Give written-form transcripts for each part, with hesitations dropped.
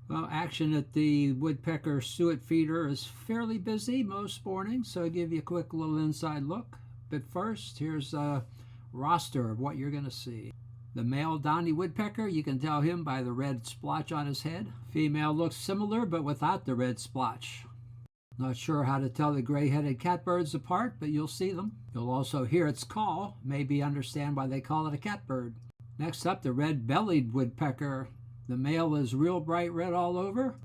Well, action at the woodpecker suet feeder is fairly busy most mornings, so I'll give you a quick little inside look. But first, here's a roster of what you're going to see. The male downy woodpecker, you can tell him by the red splotch on his head. Female looks similar, but without the red splotch. Not sure how to tell the gray-headed catbirds apart, but you'll see them. You'll also hear its call, maybe understand why they call it a catbird. Next up, the red-bellied woodpecker. The male is real bright red all over.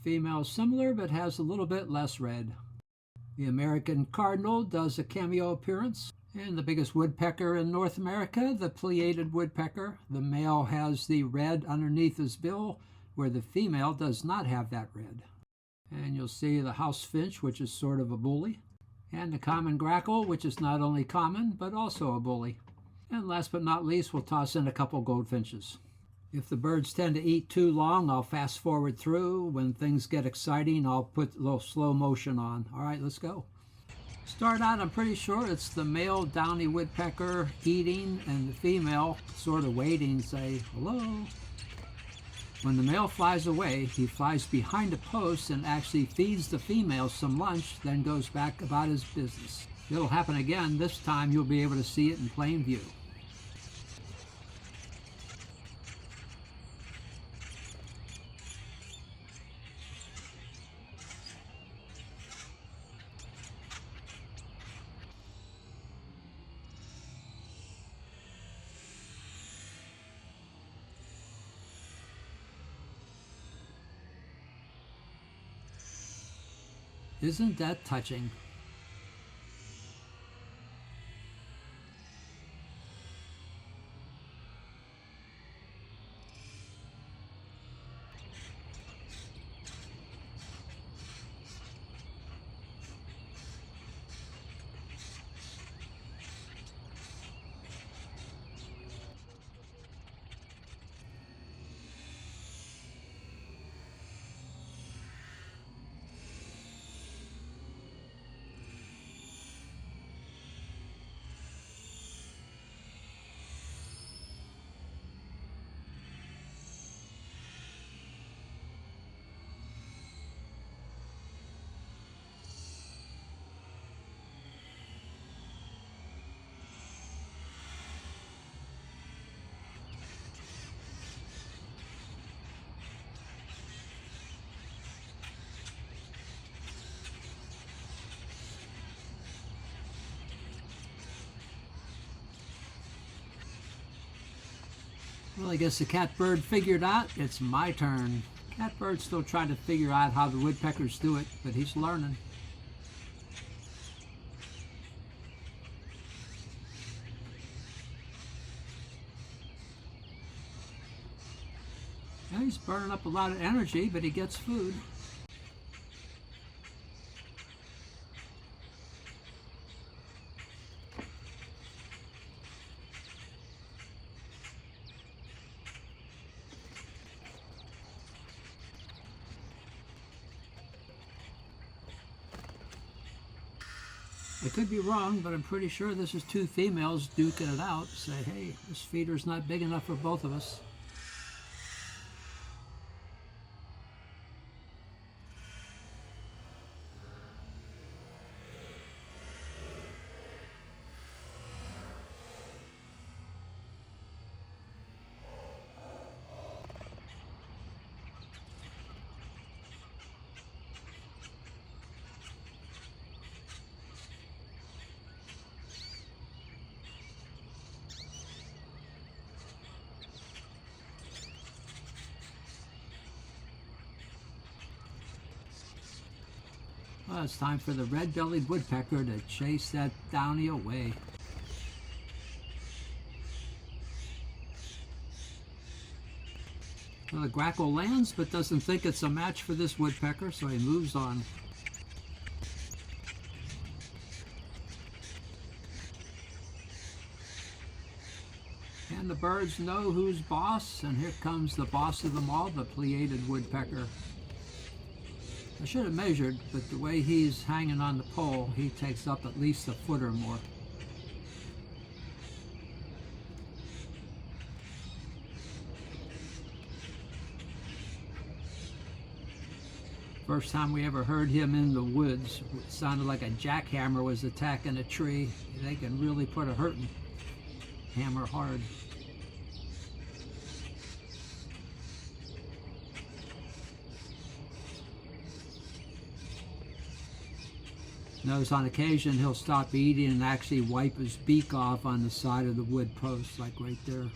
Female similar, but has a little bit less red. The American cardinal does a cameo appearance. And the biggest woodpecker in North America, the pileated woodpecker. The male has the red underneath his bill, where the female does not have that red. And you'll see the house finch, which is sort of a bully. And the common grackle, which is not only common, but also a bully. And last but not least, we'll toss in a couple goldfinches. If the birds tend to eat too long, I'll fast forward through. When things get exciting, I'll put a little slow motion on. All right, let's go. Start out, I'm pretty sure it's the male downy woodpecker eating and the female sort of waiting, say, hello. When the male flies away, he flies behind a post and actually feeds the female some lunch, then goes back about his business. It'll happen again. This time you'll be able to see it in plain view. Isn't that touching? Well, I guess the catbird figured out it's my turn. Catbird's still trying to figure out how the woodpeckers do it, but he's learning. Yeah, he's burning up a lot of energy, but he gets food. I could be wrong, but I'm pretty sure this is two females duking it out. Say, hey, this feeder's not big enough for both of us. Well, it's time for the red-bellied woodpecker to chase that downy away. Well, the grackle lands, but doesn't think it's a match for this woodpecker, so he moves on. And the birds know who's boss, and here comes the boss of them all, the pileated woodpecker. I should have measured, but the way he's hanging on the pole, he takes up at least a foot or more. First time we ever heard him in the woods. It sounded like a jackhammer was attacking a tree. They can really put a hurting. Hammer hard. Notice on occasion he'll stop eating and actually wipe his beak off on the side of the wood post, like right there.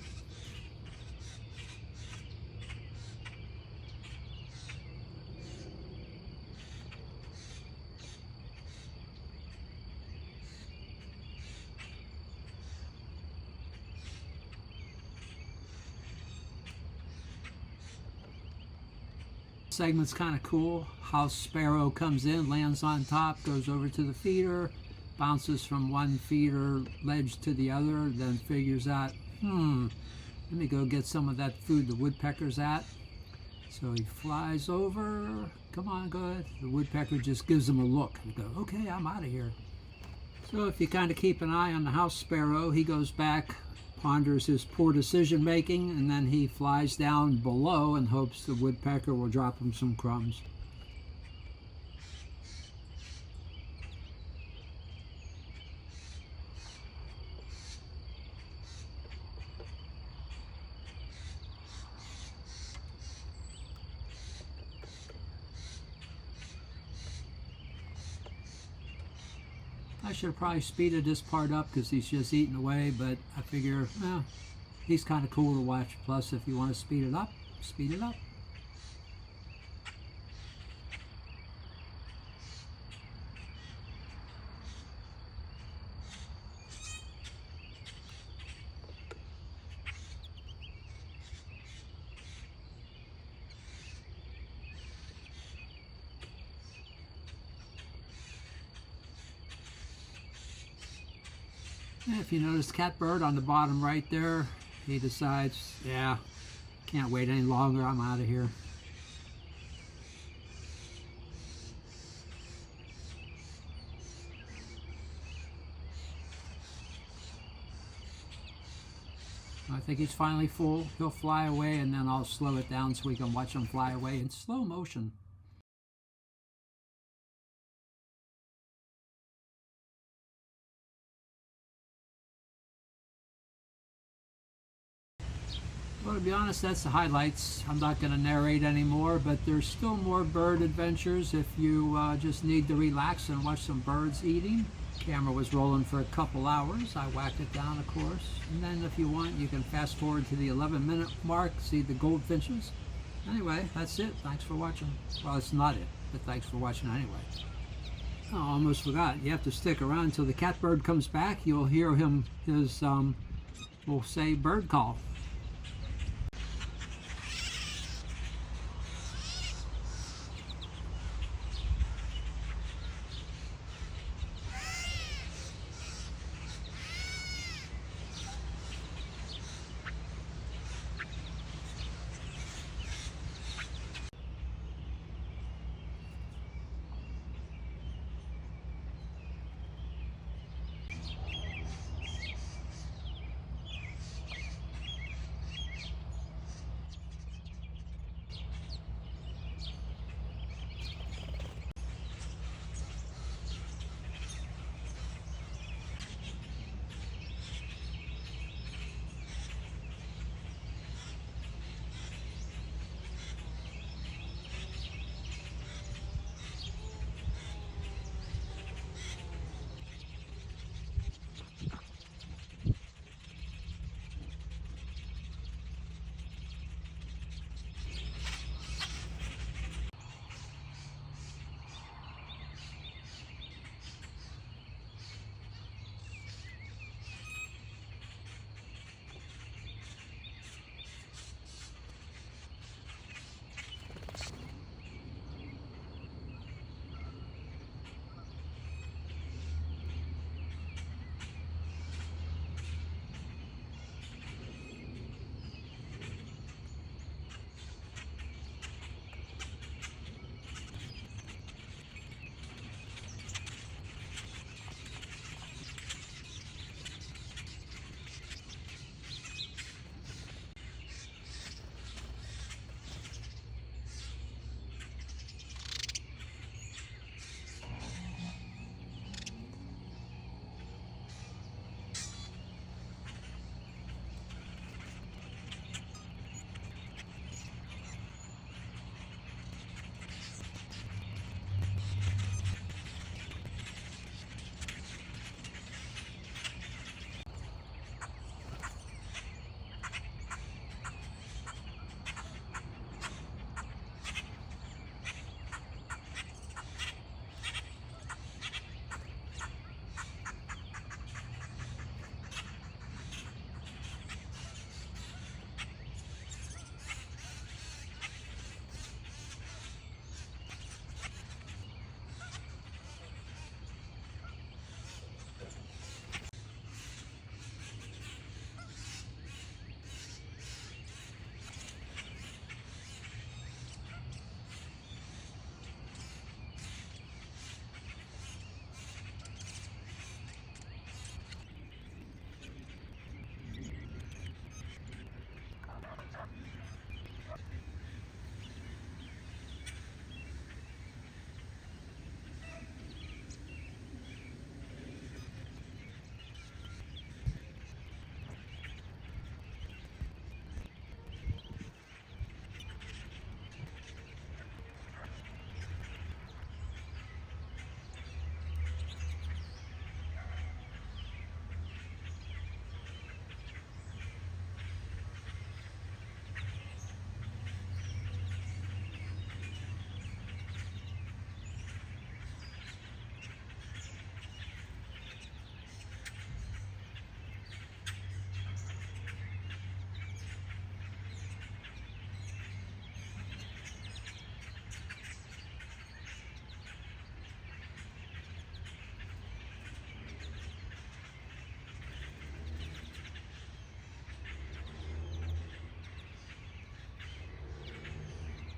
Segment's kind of cool. House sparrow comes in, lands on top, goes over to the feeder, bounces from one feeder ledge to the other, then figures out, let me go get some of that food the woodpecker's at. So he flies over, come on, good. The woodpecker just gives him a look and go, okay, I'm out of here. So if you kind of keep an eye on the house sparrow, he goes back, ponders his poor decision making, and then he flies down below and hopes the woodpecker will drop him some crumbs. I should have probably speeded this part up because he's just eating away, but I figure, well, he's kind of cool to watch. Plus, if you want to speed it up, speed it up. And if you notice catbird on the bottom right there, he decides, yeah, can't wait any longer, I'm out of here. I think he's finally full. He'll fly away, and then I'll slow it down so we can watch him fly away in slow motion. Well, to be honest, that's the highlights. I'm not going to narrate anymore, but there's still more bird adventures if you just need to relax and watch some birds eating. Camera was rolling for a couple hours. I whacked it down, of course. And then if you want, you can fast forward to the 11-minute mark, see the goldfinches. Anyway, that's it. Thanks for watching. Well, it's not it, but thanks for watching anyway. Oh, I almost forgot. You have to stick around until the catbird comes back. You'll hear him, his, we'll say, bird call.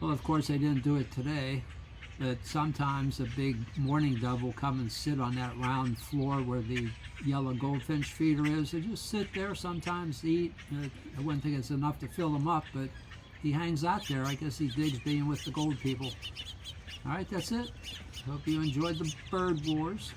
Well, of course, they didn't do it today, but sometimes a big mourning dove will come and sit on that round floor where the yellow goldfinch feeder is. They just sit there, sometimes eat. I wouldn't think it's enough to fill them up, but he hangs out there. I guess he digs being with the gold people. All right, that's it. Hope you enjoyed the bird wars.